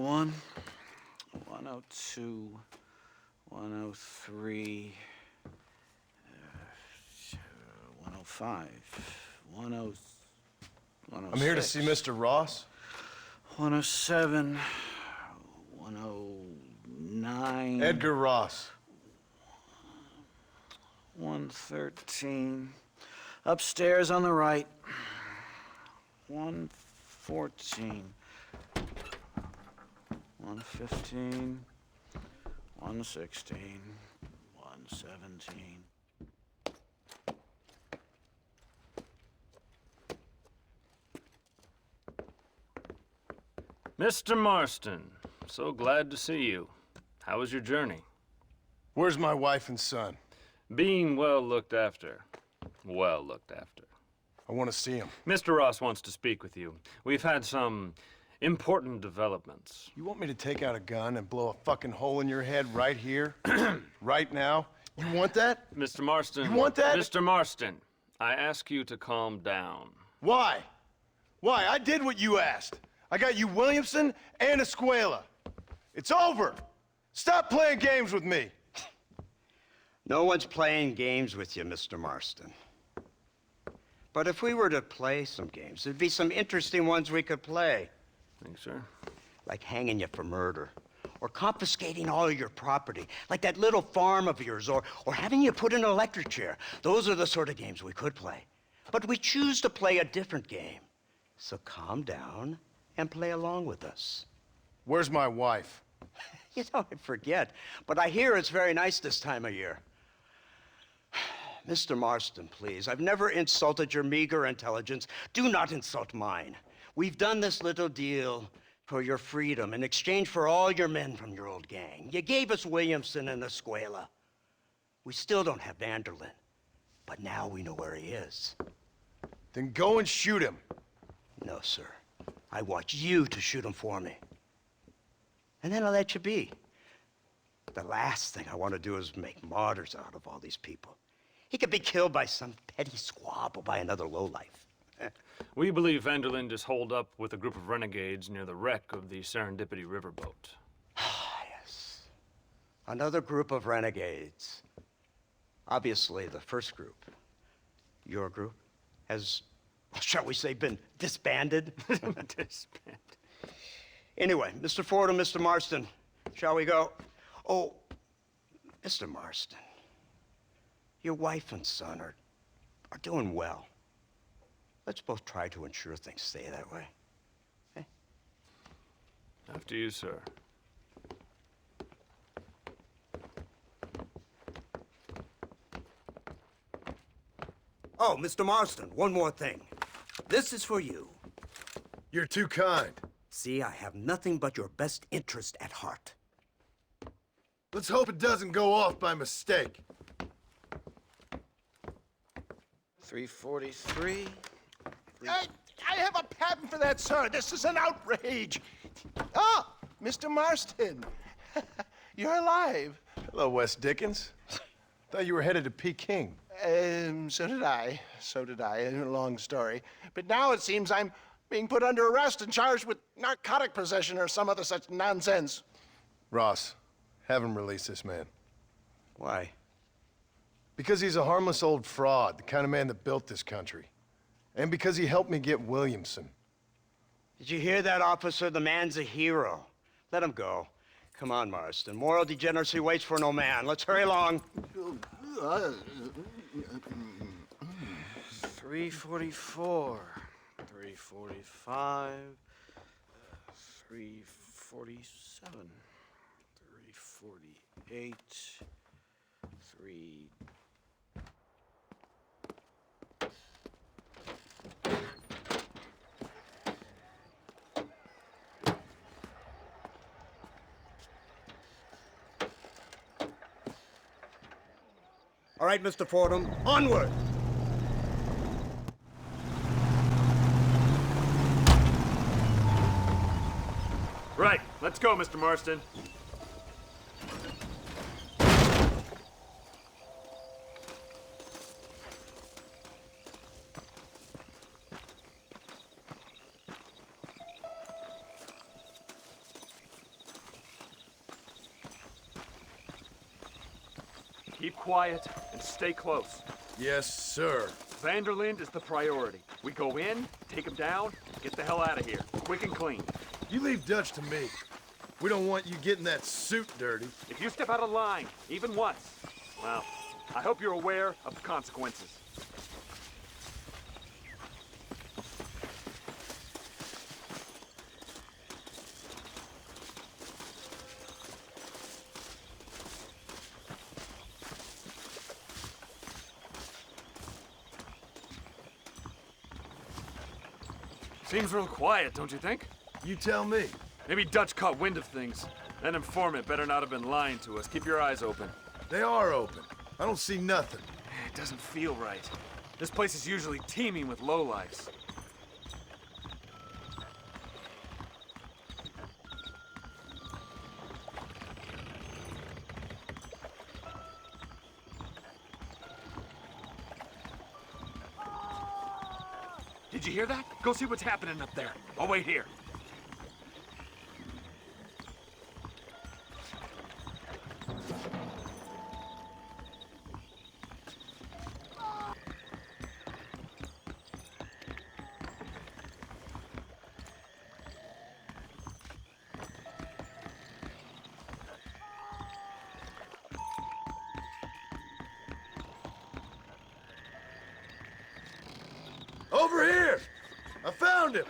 101, 102, 103, 105, 106. I'm here to see Mr. Ross. 107, 109. Edgar Ross. 113. Upstairs on the right. 114. 115. 116. 117. Mr. Marston, so glad to see you. How was your journey? Where's my wife and son? Being well looked after. Well looked after. I want to see him. Mr. Ross wants to speak with you. We've had some important developments. You want me to take out a gun and blow a fucking hole in your head right here? Right now? You want that? Mr. Marston. You want that? Mr. Marston, I ask you to calm down. Why? Why? I did what you asked. I got you Williamson and Escuela. It's over. Stop playing games with me. No one's playing games with you, Mr. Marston. But if we were to play some games, there'd be some interesting ones we could play. Thanks, sir. Like hanging you for murder, or confiscating all of your property, like that little farm of yours, or having you put in an electric chair. Those are the sort of games we could play. But we choose to play a different game. So calm down and play along with us. Where's my wife? You know, I forget, but I hear it's very nice this time of year. Mr. Marston, please, I've never insulted your meager intelligence. Do not insult mine. We've done this little deal for your freedom in exchange for all your men from your old gang. You gave us Williamson and Escuela. We still don't have Vanderlyn, but now we know where he is. Then go and shoot him. No, sir. I want you to shoot him for me. And then I'll let you be. The last thing I want to do is make martyrs out of all these people. He could be killed by some petty squabble by another lowlife. We believe Vanderlyn is holed up with a group of renegades near the wreck of the Serendipity riverboat. Ah, yes. Another group of renegades. Obviously, the first group, your group, has, shall we say, been disbanded? Disbanded. Anyway, Mr. Ford and Mr. Marston, shall we go? Oh, Mr. Marston, your wife and son are doing well. Let's both try to ensure things stay that way. Okay? After you, sir. Oh, Mr. Marston, one more thing. This is for you. You're too kind. See, I have nothing but your best interest at heart. Let's hope it doesn't go off by mistake. 343. I have a patent for that, sir. This is an outrage. Ah, Mr. Marston. You're alive. Hello, Wes Dickens. Thought you were headed to Peking. So did I. So did I. A long story. But now it seems I'm being put under arrest and charged with narcotic possession or some other such nonsense. Ross, have him release this man. Why? Because he's a harmless old fraud, the kind of man that built this country. And because he helped me get Williamson. Did you hear that, officer? The man's a hero. Let him go. Come on, Marston. Moral degeneracy waits for no man. Let's hurry along. 344. 345. 347. 348. 3... All right, Mr. Fordham, onward! Right, let's go, Mr. Marston. Keep quiet and stay close. Yes, sir. Vanderlind is the priority. We go in, take him down, get the hell out of here. Quick and clean. You leave Dutch to me. We don't want you getting that suit dirty. If you step out of line, even once, well, I hope you're aware of the consequences. Seems real quiet, don't you think? You tell me. Maybe Dutch caught wind of things. That informant better not have been lying to us. Keep your eyes open. They are open. I don't see nothing. It doesn't feel right. This place is usually teeming with lowlifes. Did you hear that? Go see what's happening up there. I'll wait here. Over here! I found him!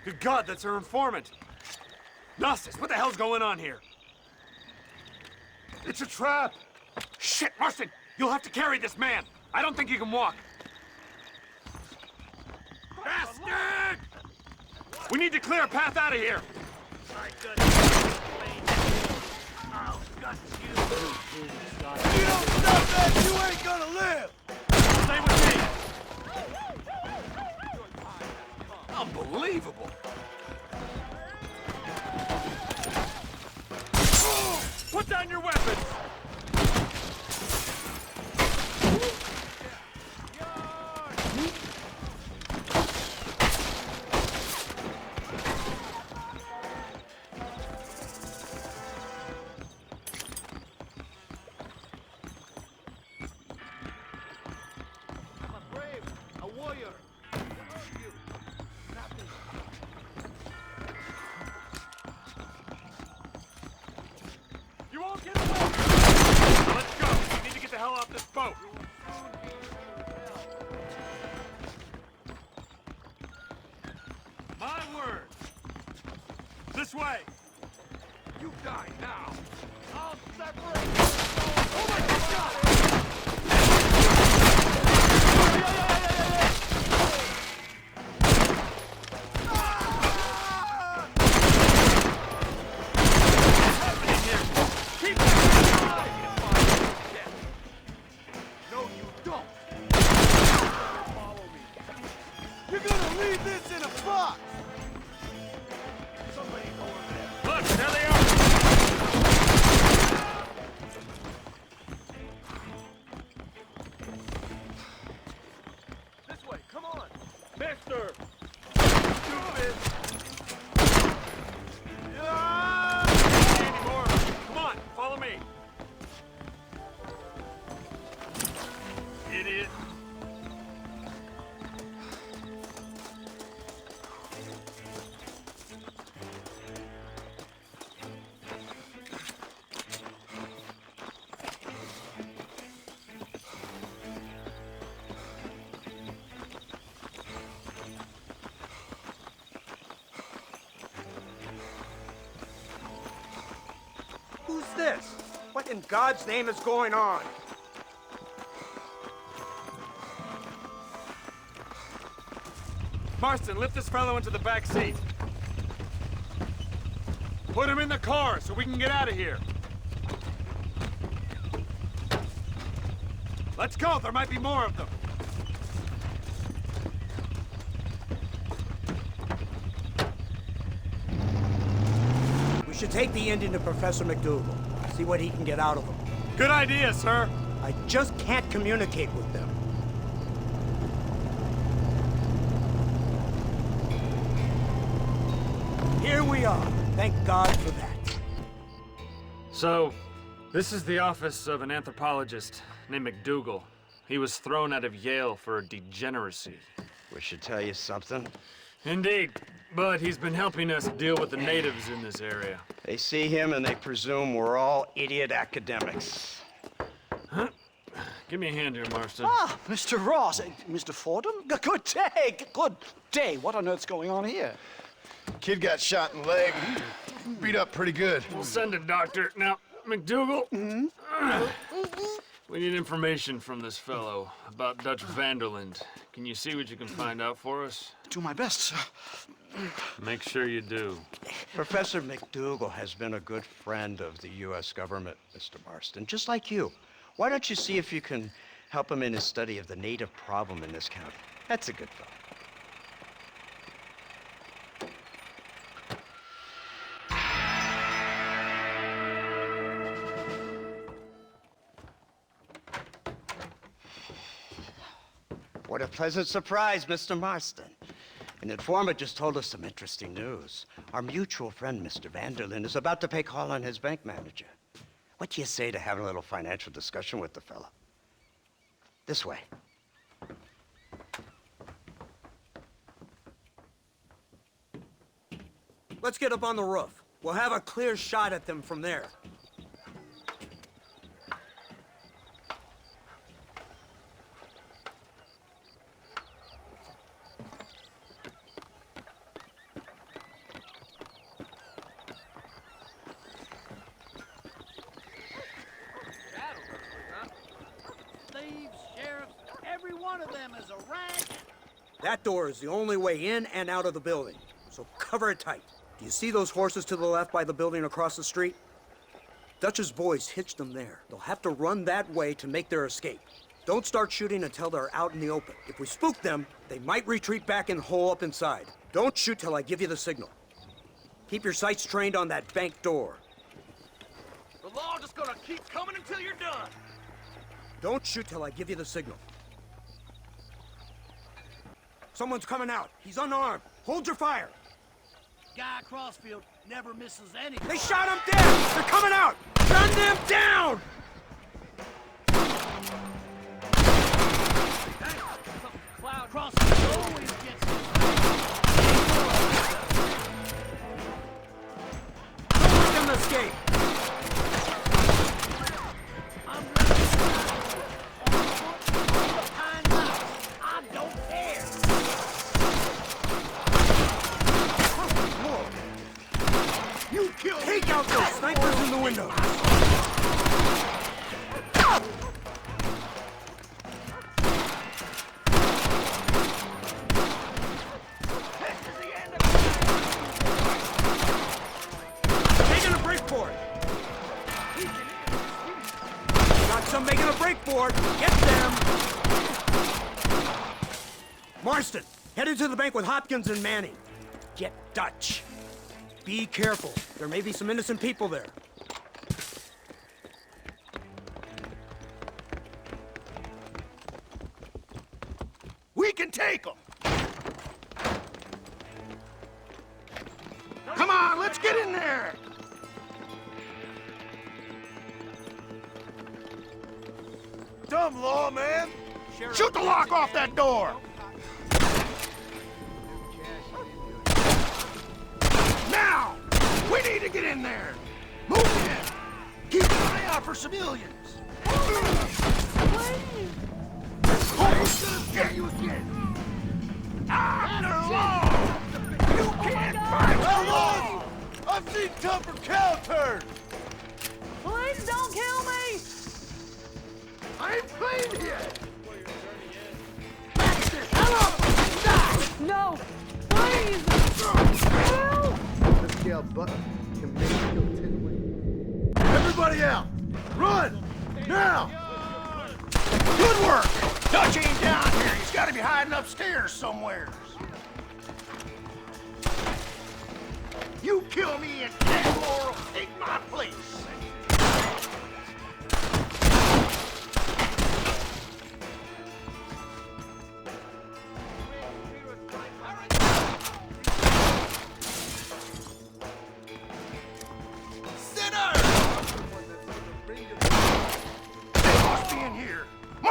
Good God, that's our informant. Gnosis, what the hell's going on here? It's a trap! Shit, Marston! You'll have to carry this man! I don't think he can walk! Bastard! We need to clear a path out of here! You don't stop that, you ain't gonna live! Stay with me! Unbelievable! Put down your weapons! You won't get away! Now let's go! We need to get the hell off this boat! My word! This way! You die now! I'll separate you! Oh my God! You're gonna leave this in a box! Look, there they are! This way, come on! Mister! Stupid! Anymore. Come on, follow me! Idiot! Who's this? What in God's name is going on? Marston, lift this fellow into the back seat. Put him in the car so we can get out of here. Let's go, there might be more of them. We should take the Indian to Professor McDougal. See what he can get out of him. Good idea, sir. I just can't communicate with them. Here we are. Thank God for that. So, This is the office of an anthropologist named McDougal. He was thrown out of Yale for degeneracy. We should tell you something. Indeed, but he's been helping us deal with the natives in this area. They see him and they presume we're all idiot academics. Give me a hand here, Marston. Ah, Mr. Ross. Mr. Fordham? Good day. Good day. What on earth's going on here? Kid got shot in the leg. Beat up pretty good. We'll send a doctor. Now, McDougal, we need information from this fellow about Dutch Vanderland. Can you see what you can find out for us? Do my best, sir. Make sure you do. Professor McDougal has been a good friend of the U.S. government, Mr. Marston, just like you. Why don't you see if you can help him in his study of the native problem in this county? That's a good fellow. What a pleasant surprise, Mr. Marston. An informant just told us some interesting news. Our mutual friend, Mr. Vanderlyn, is about to pay call on his bank manager. What do you say to having a little financial discussion with the fella? This way. Let's get up on the roof. We'll have a clear shot at them from there. Thieves, sheriffs, every one of them is a rat. That door is the only way in and out of the building, so cover it tight. Do you see those horses to the left by the building across the street? Dutch's boys hitched them there. They'll have to run that way to make their escape. Don't start shooting until they're out in the open. If we spook them, they might retreat back and hole up inside. Don't shoot till I give you the signal. Keep your sights trained on that bank door. The law just gonna keep coming until you're done. Don't shoot till I give you the signal. Someone's coming out. He's unarmed. Hold your fire. Guy Crossfield never misses any. They shot him dead! They're coming out! Gun them down! Cloud Crossfield always gets it. Don't let them escape! I'm ready. The pine knots. I don't care. You kill! Take out those snipers in the window! Making a break for it! Got some making a break for it! Get them! Marston, head into the bank with Hopkins and Manning. Get Dutch. Be careful. There may be some innocent people there. We can take them. Come on, let's get in there. Dumb law, man. Shoot the lock off that door. Now! We need to get in there! Move in! Keep an eye out for civilians! Who's gonna get you again? After law! You can't fight the law! I've seen tougher cow turds! Please don't kill me! I ain't playing yet! No! Please! Help! Everybody out! Run! Now! Good work! Dutch ain't down here. He's got to be hiding upstairs somewhere. You kill me and Campbell will take my place. Sinner!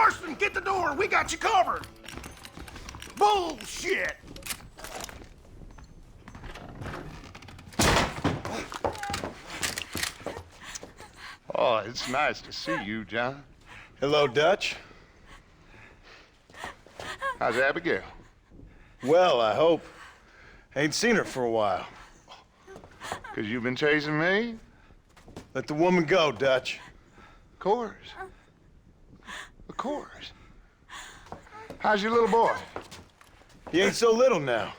Marston, get the door. We got you covered. Bullshit. Oh, it's nice to see you, John. Hello, Dutch. How's Abigail? Well, I hope. Ain't seen her for a while. 'Cause you've been chasing me? Let the woman go, Dutch. Of course. Of course. How's your little boy? He ain't so little now.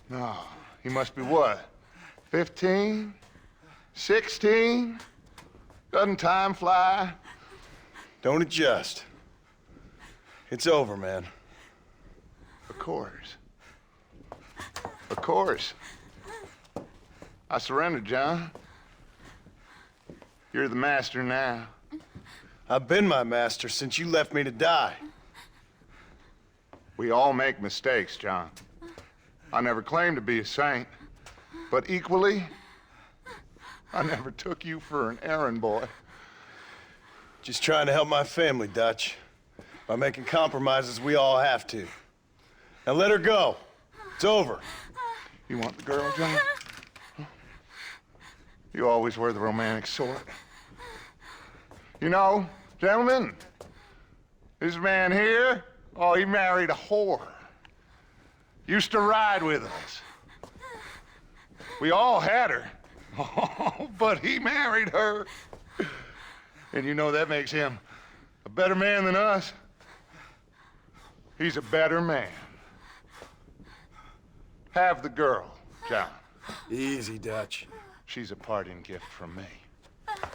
No, he must be what? 15? 16? Doesn't time fly? Don't adjust. It's over, man. Of course. Of course. I surrendered, John. You're the master now. I've been my master since you left me to die. We all make mistakes, John. I never claimed to be a saint, but equally, I never took you for an errand boy. Just trying to help my family, Dutch. By making compromises we all have to. Now let her go. It's over. You want the girl, John? You always were the romantic sort. You know, gentlemen, this man here, oh, he married a whore. Used to ride with us. We all had her. Oh, but he married her. And you know that makes him a better man than us. He's a better man. Have the girl, John. Easy, Dutch. She's a parting gift from me.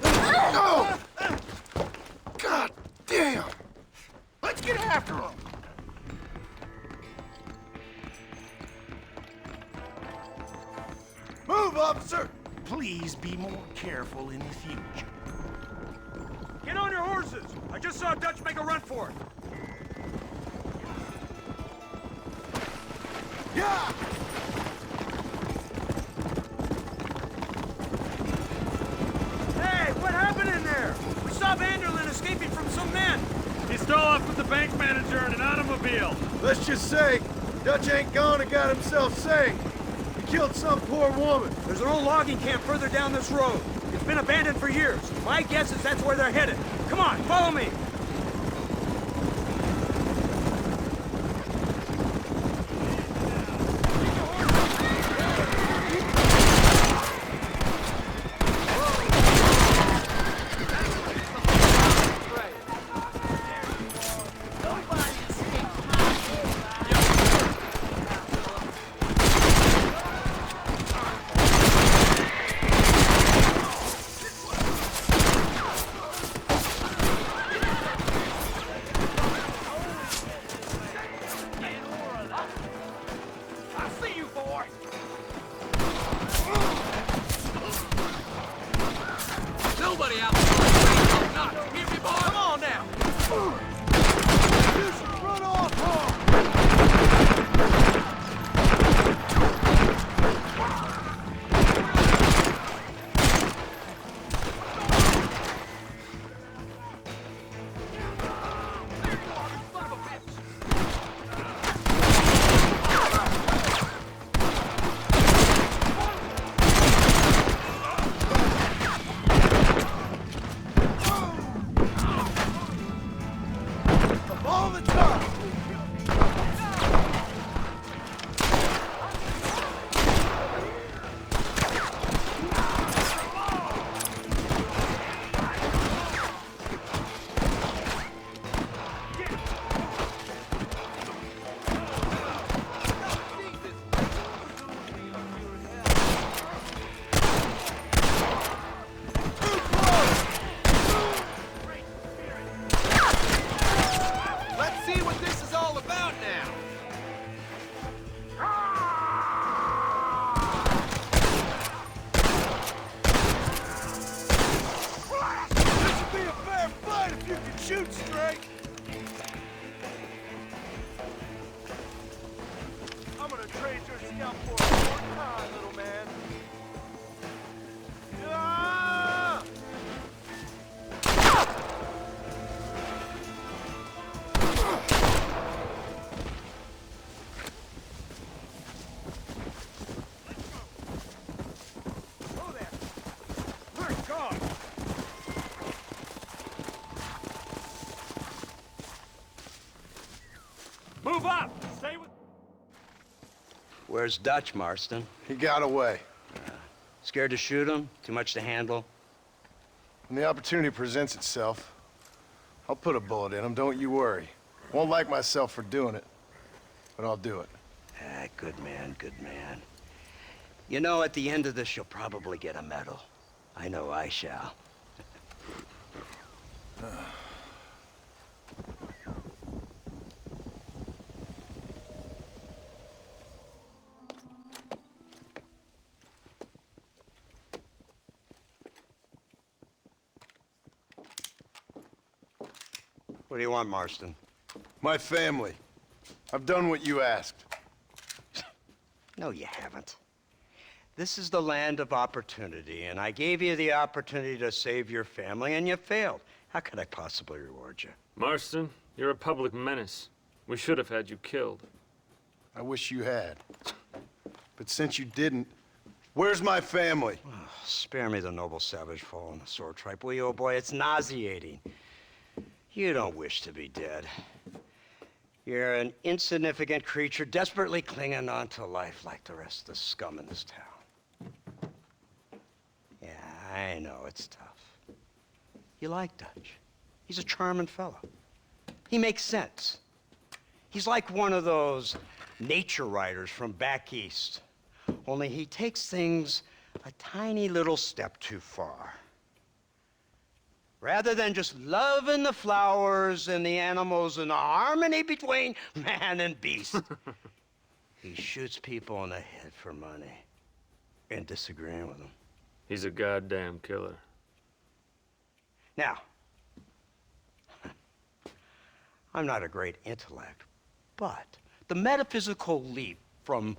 Oh! God damn! Let's get after him! Move, officer! Please be more careful in the future. Get on your horses! I just saw Dutch make a run for it. Yeah! Hey, what happened in there? We saw Vanderlyn escaping from some men. He stole off with the bank manager in an automobile. Let's just say, Dutch ain't gone and got himself saved. He killed some poor woman. There's an old logging camp further down this road. It's been abandoned for years. My guess is that's where they're headed. Come on, follow me. Shoot straight! I'm gonna trade your scalp for a more time, little man. Ah! Where's Dutch, Marston? He got away. Scared to shoot him? Too much to handle? When the opportunity presents itself, I'll put a bullet in him, don't you worry. Won't like myself for doing it, but I'll do it. Ah, good man, good man. You know, at the end of this, you'll probably get a medal. I know I shall. What do you want, Marston? My family. I've done what you asked. No, you haven't. This is the land of opportunity, and I gave you the opportunity to save your family, and you failed. How could I possibly reward you? Marston, you're a public menace. We should have had you killed. I wish you had. But since you didn't, where's my family? Spare me the noble savage fall on the sword tripe, will you, old boy? It's nauseating. You don't wish to be dead. You're an insignificant creature desperately clinging on to life like the rest of the scum in this town. Yeah, I know, it's tough. You like Dutch. He's a charming fellow. He makes sense. He's like one of those nature writers from back east. Only he takes things a tiny little step too far. Rather than just loving the flowers and the animals and the harmony between man and beast, he shoots people in the head for money and disagreeing with them. He's a goddamn killer. Now, I'm not a great intellect, but the metaphysical leap from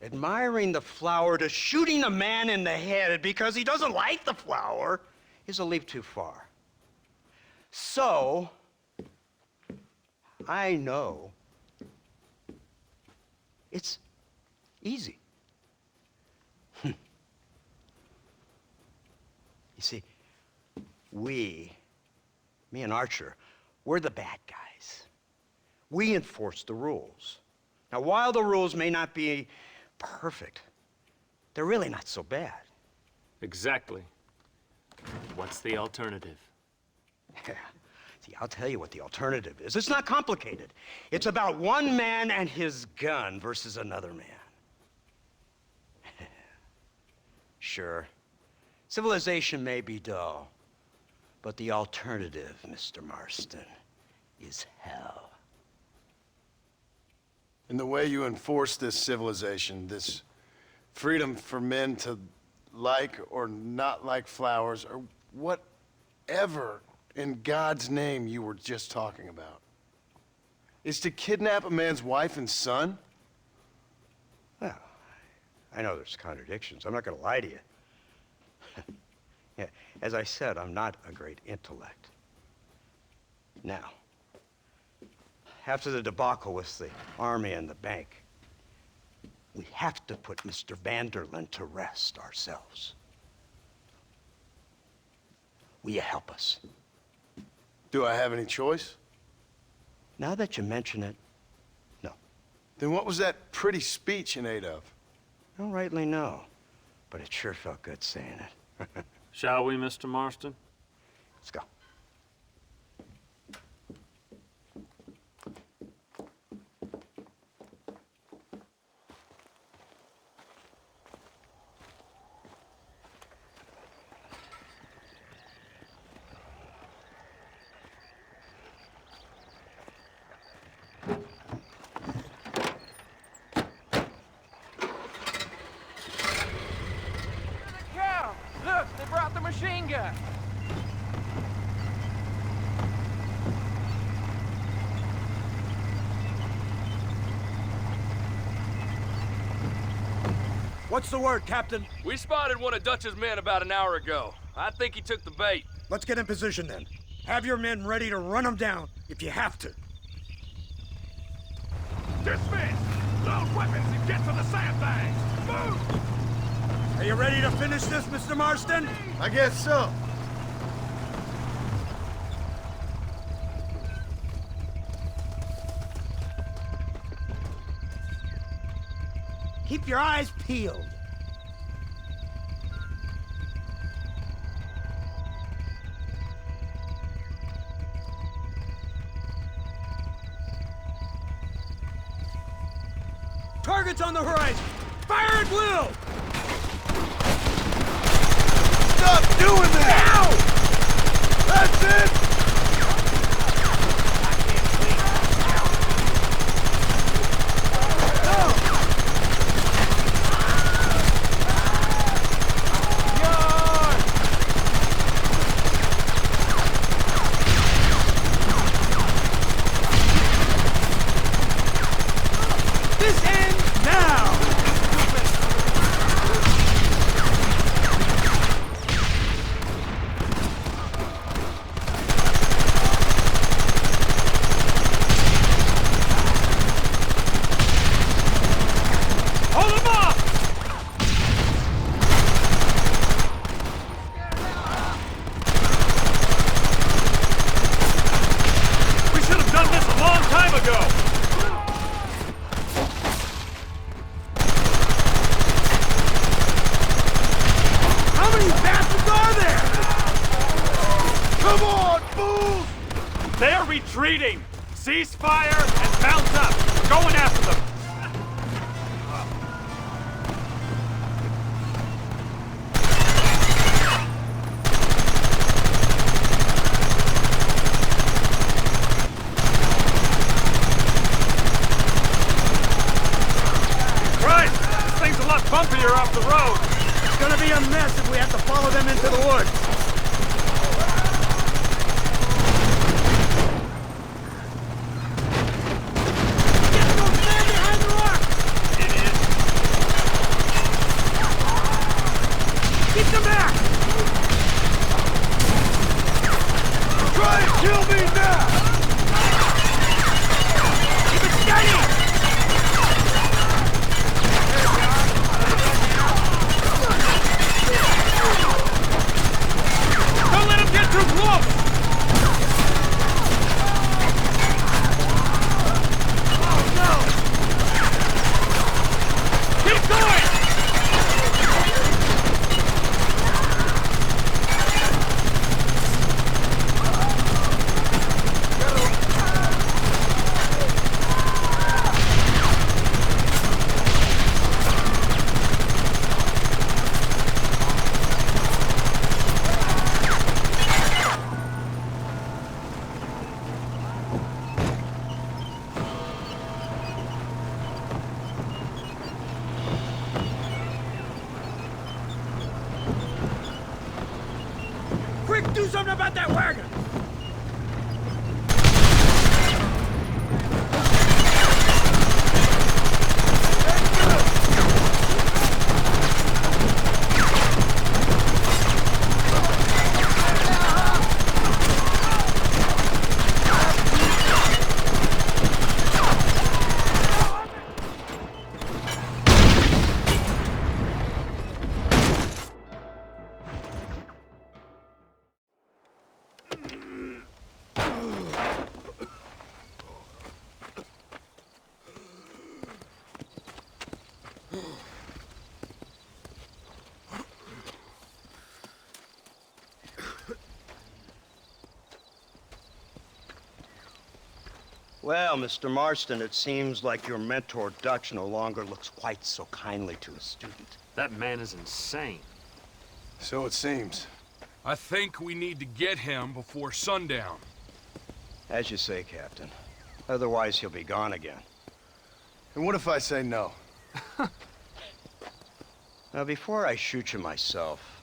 admiring the flower to shooting a man in the head because he doesn't like the flower is a leap too far. So, I know it's easy. You see, me and Archer, we're the bad guys. We enforce the rules. Now, while the rules may not be perfect, they're really not so bad. Exactly. What's the alternative? Yeah. See, I'll tell you what the alternative is. It's not complicated. It's about one man and his gun versus another man. Sure, civilization may be dull, but the alternative, Mr. Marston, is hell. In the way you enforce this civilization, this freedom for men to like or not like flowers, or whatever in God's name you were just talking about, is to kidnap a man's wife and son? Well, I know there's contradictions. I'm not going to lie to you. Yeah, as I said, I'm not a great intellect. Now, after the debacle with the army and the bank, we have to put Mr. Vanderlyn to rest ourselves. Will you help us? Do I have any choice? Now that you mention it, no. Then what was that pretty speech in aid of? I don't rightly know, but it sure felt good saying it. Shall we, Mr. Marston? Let's go. Look, they brought the machine gun. What's the word, Captain? We spotted one of Dutch's men about an hour ago. I think he took the bait. Let's get in position then. Have your men ready to run them down if you have to. Dismiss! Load weapons and get to the sandbags! Move! Are you ready to finish this, Mr. Marston? I guess so. Keep your eyes peeled. Target's on the horizon! Fire at will! Stop doing that! Now! That's it! This ends now! Hold him off! We should have done this a long time ago! How many bastards are there? Come on, fools! They are retreating! Cease fire and mount up! We're going after them! Christ! This thing's a lot bumpier off the road! It's gonna be a mess if we have to follow them into the woods. Get those men behind the rock! Keep them back! Try and kill me now! Keep it steady! Don't let him get too close! Keep going! Quick, do something about that wagon! Well, Mr. Marston, it seems like your mentor Dutch no longer looks quite so kindly to his student. That man is insane. So it seems. I think we need to get him before sundown. As you say, Captain. Otherwise, he'll be gone again. And what if I say no? Now, before I shoot you myself,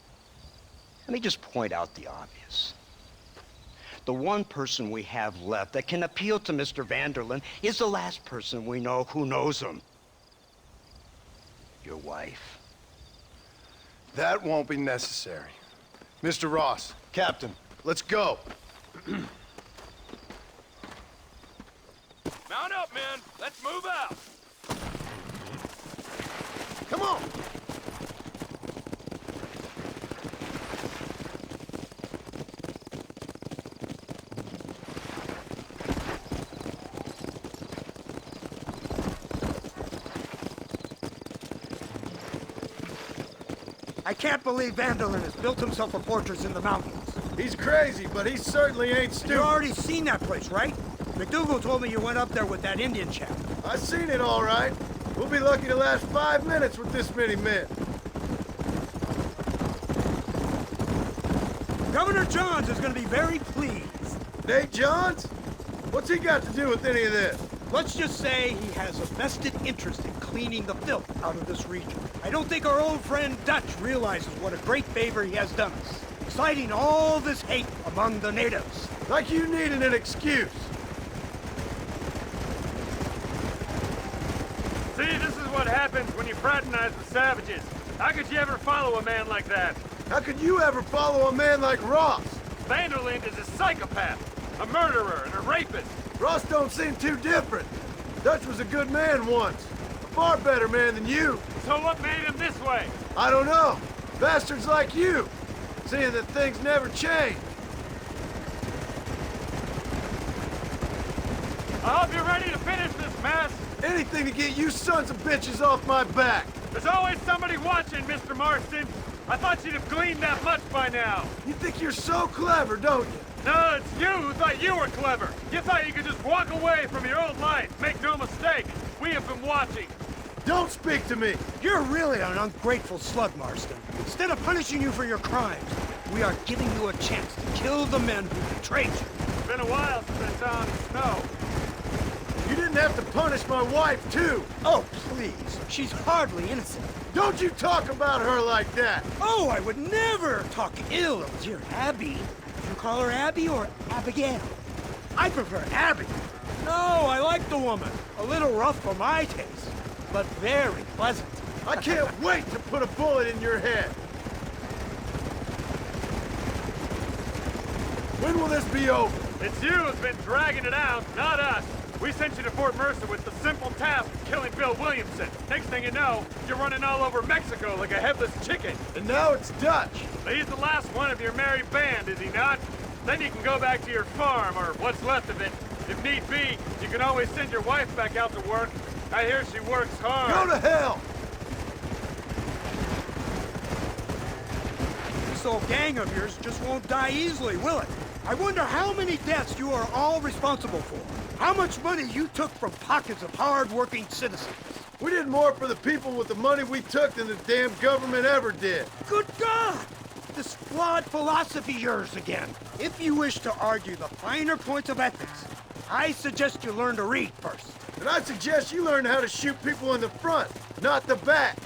let me just point out the obvious. The one person we have left that can appeal to Mr. Vanderlyn is the last person we know who knows him. Your wife. That won't be necessary. Mr. Ross, Captain, let's go. Mount up, men. Let's move out. Come on. I can't believe Vanderlyn has built himself a fortress in the mountains. He's crazy, but he certainly ain't You stupid. already seen that place, right? McDougal told me you went up there with that Indian chap. I seen it all right. We'll be lucky to last 5 minutes with this many men. Governor Johns is going to be very pleased. Nate Johns? What's he got to do with any of this? Let's just say he has a vested interest in cleaning the filth out of this region. I don't think our old friend Dutch realizes what a great favor he has done us, inciting all this hate among the natives. Like you needed an excuse. See, this is what happens when you fraternize with savages. How could you ever follow a man like that? How could you ever follow a man like Ross? Vanderlyn is a psychopath, a murderer, and a rapist. Ross don't seem too different. Dutch was a good man once. A far better man than you. So what made him this way? I don't know. Bastards like you. Seeing that things never change. I hope you're ready to finish this mess. Anything to get you sons of bitches off my back. There's always somebody watching, Mr. Marston. I thought you'd have gleaned that much by now. You think you're so clever, don't you? No, it's you who thought you were clever. You thought you could just walk away from your old life. Make no mistake, we have been watching. Don't speak to me. You're really an ungrateful slug, Marston. Instead of punishing you for your crimes, we are giving you a chance to kill the men who betrayed you. It's been a while since I saw him snow. You didn't have to punish my wife, too. Oh, please. She's hardly innocent. Don't you talk about her like that. Oh, I would never talk ill of dear Abby. You call her Abby or Abigail? I prefer Abby. No, I like the woman. A little rough for my taste, but very pleasant. I can't wait to put a bullet in your head. When will this be over? It's you who's been dragging it out, not us. We sent you to Fort Mercer with the simple task of killing Bill Williamson. Next thing you know, you're running all over Mexico like a headless chicken. And now it's Dutch. But he's the last one of your merry band, is he not? Then you can go back to your farm, or what's left of it. If need be, you can always send your wife back out to work. I hear she works hard. Go to hell! This old gang of yours just won't die easily, will it? I wonder how many deaths you are all responsible for. How much money you took from pockets of hard-working citizens. We did more for the people with the money we took than the damn government ever did. Good God! This flawed philosophy of yours again. If you wish to argue the finer points of ethics, I suggest you learn to read first. And I suggest you learn how to shoot people in the front, not the back.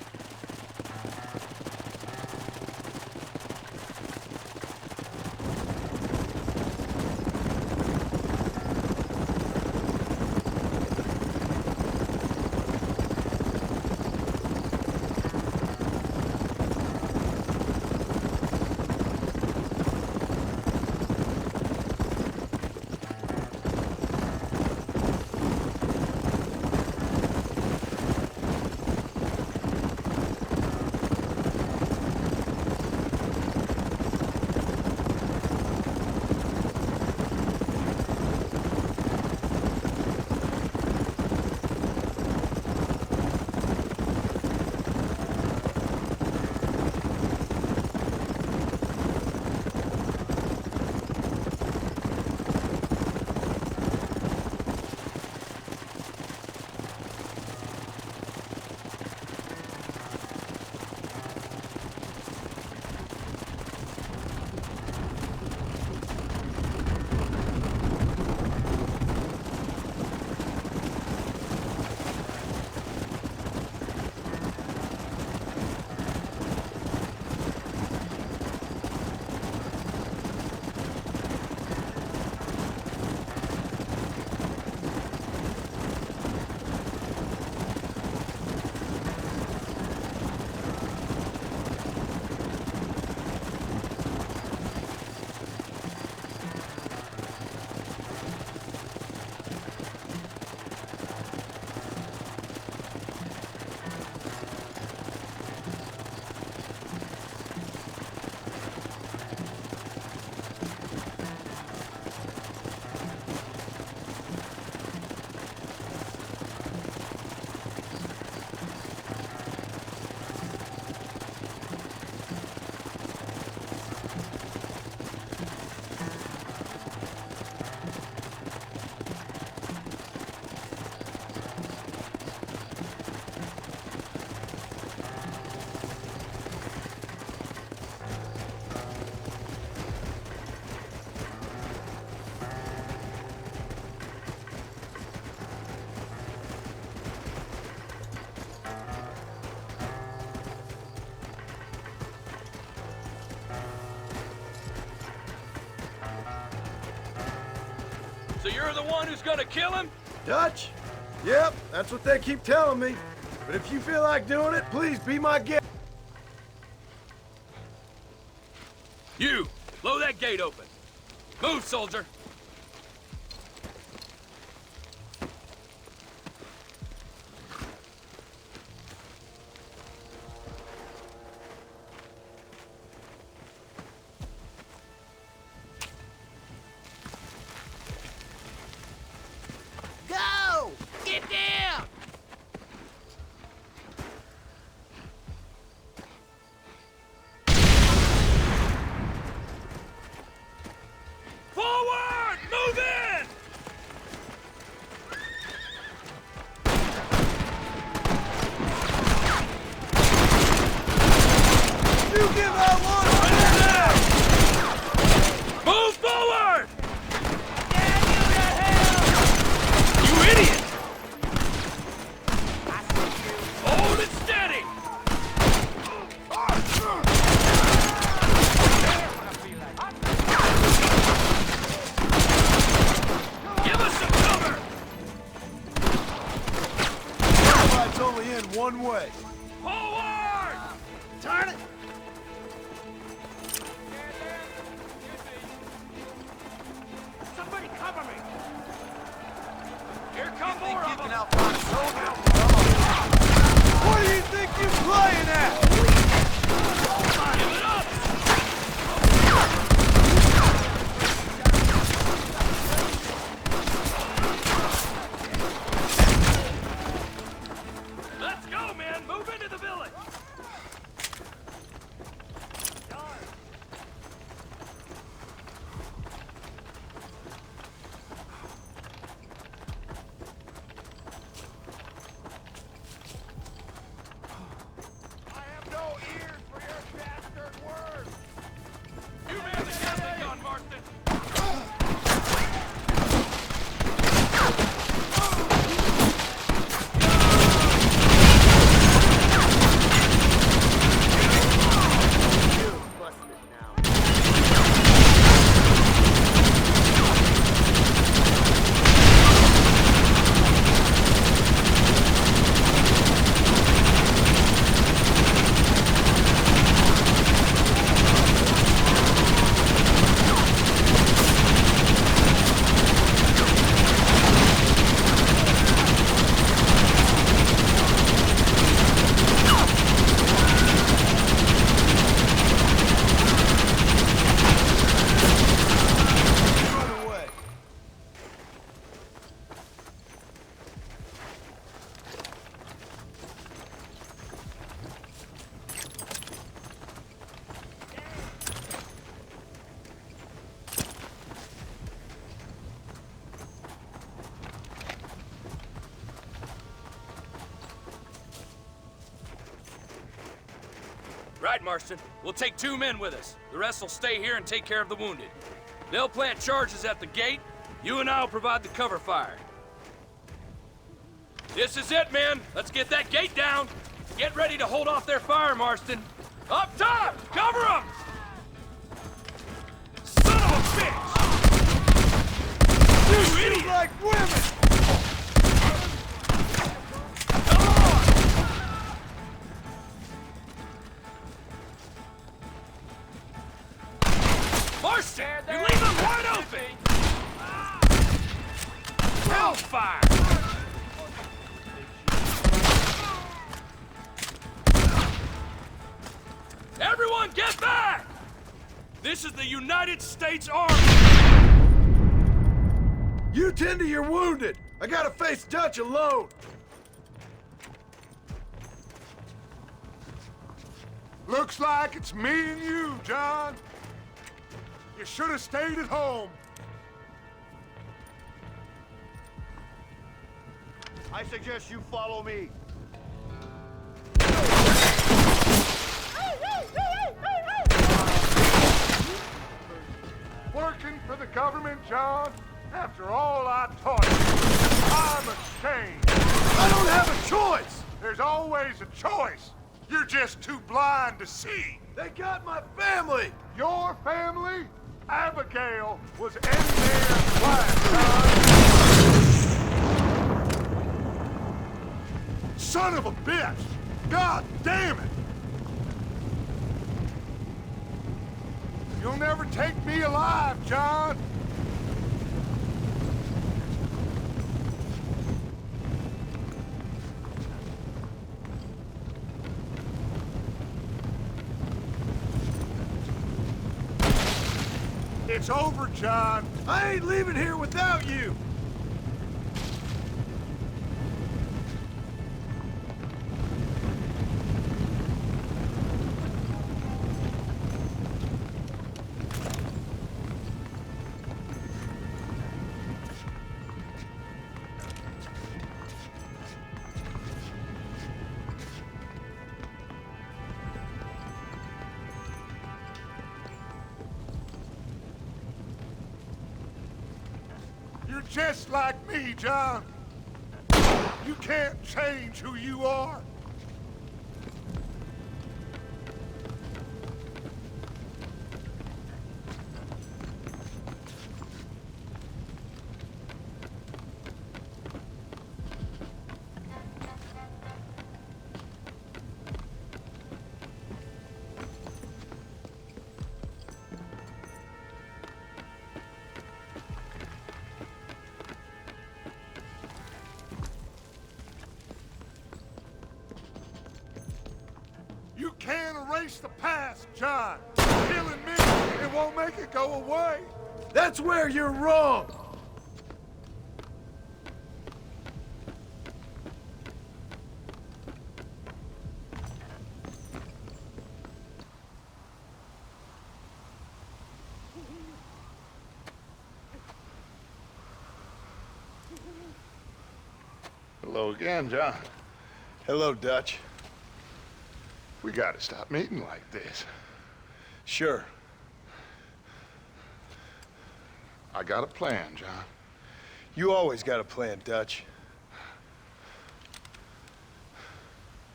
So you're the one who's gonna kill him? Dutch? Yep, that's what they keep telling me. But if you feel like doing it, please be my guest. You, blow that gate open. Move, soldier. Go! Get down! Forward! Move in! You give out one! Move forward! You idiot! Hold it steady! Give us some cover! Fight's only in one way. Forward! Turn it! Somebody cover me! Here come more of them! What do you think you're playing at? Give it up! Let's go, man! Move into the village! I have no ears for your bastard words! You man the Gatling gun, Marston! Run away. Right, Marston. We'll take 2 men with us. The rest will stay here and take care of the wounded. They'll plant charges at the gate. You and I'll provide the cover fire. This is it, men. Let's get that gate down. Get ready to hold off their fire, Marston. Up top! Cover them! Son of a bitch! You idiot! Like women! Come on! Marston, you leave them wide open! Hellfire! Everyone get back! This is the United States Army! You tend to your wounded! I gotta face Dutch alone! Looks like it's me and you, John. You should have stayed at home. I suggest you follow me. Working for the government, John? After all I taught you, I'm ashamed. I don't have a choice! There's always a choice. You're just too blind to see. They got my family! Your family? Abigail was in there last time. Son of a bitch! God damn it! You'll never take me alive, John! It's over, John. I ain't leaving here without you. You're just like me, John. You can't change who you are. You can't erase the past, John. Killing me, it won't make it go away. That's where you're wrong. Hello again, John. Hello, Dutch. We gotta stop meeting like this. Sure. I got a plan, John. You always got a plan, Dutch.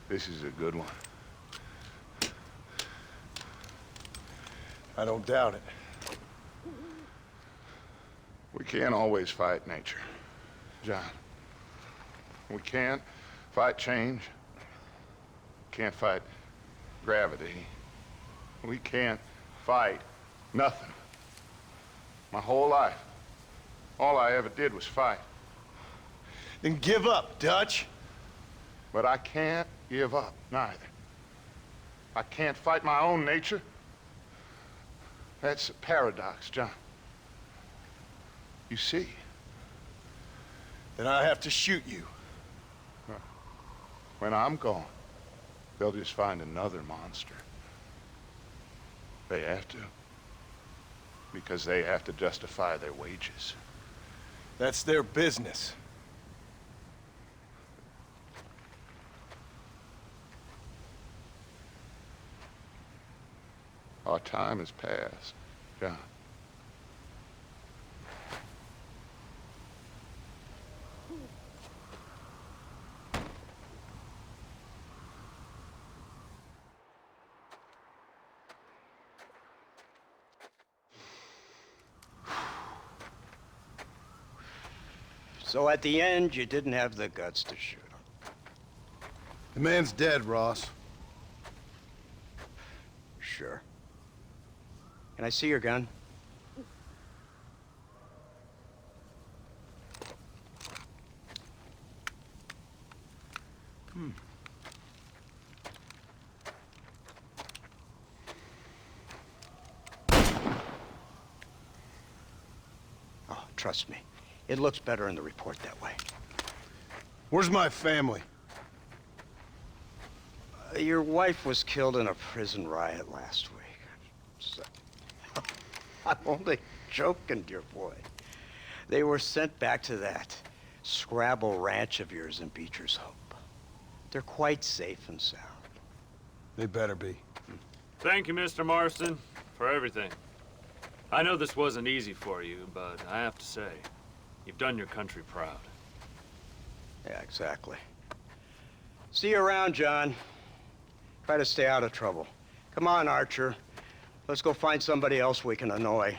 This is a good one. I don't doubt it. We can't always fight nature, John. We can't fight change. Can't fight gravity. We can't fight nothing. My whole life, all I ever did was fight. Then give up, Dutch. But I can't give up, neither. I can't fight my own nature. That's a paradox, John. You see? Then I have to shoot you. When I'm gone, they'll just find another monster. They have to. Because they have to justify their wages. That's their business. Our time has passed, John. So at the end, you didn't have the guts to shoot him. The man's dead, Ross. Sure. Can I see your gun? Oh, trust me. It looks better in the report that way. Where's my family? Your wife was killed in a prison riot last week. So, I'm only joking, dear boy. They were sent back to that Scrabble ranch of yours in Beecher's Hope. They're quite safe and sound. They better be. Thank you, Mr. Marston, for everything. I know this wasn't easy for you, but I have to say, you've done your country proud. Yeah, exactly. See you around, John. Try to stay out of trouble. Come on, Archer. Let's go find somebody else we can annoy.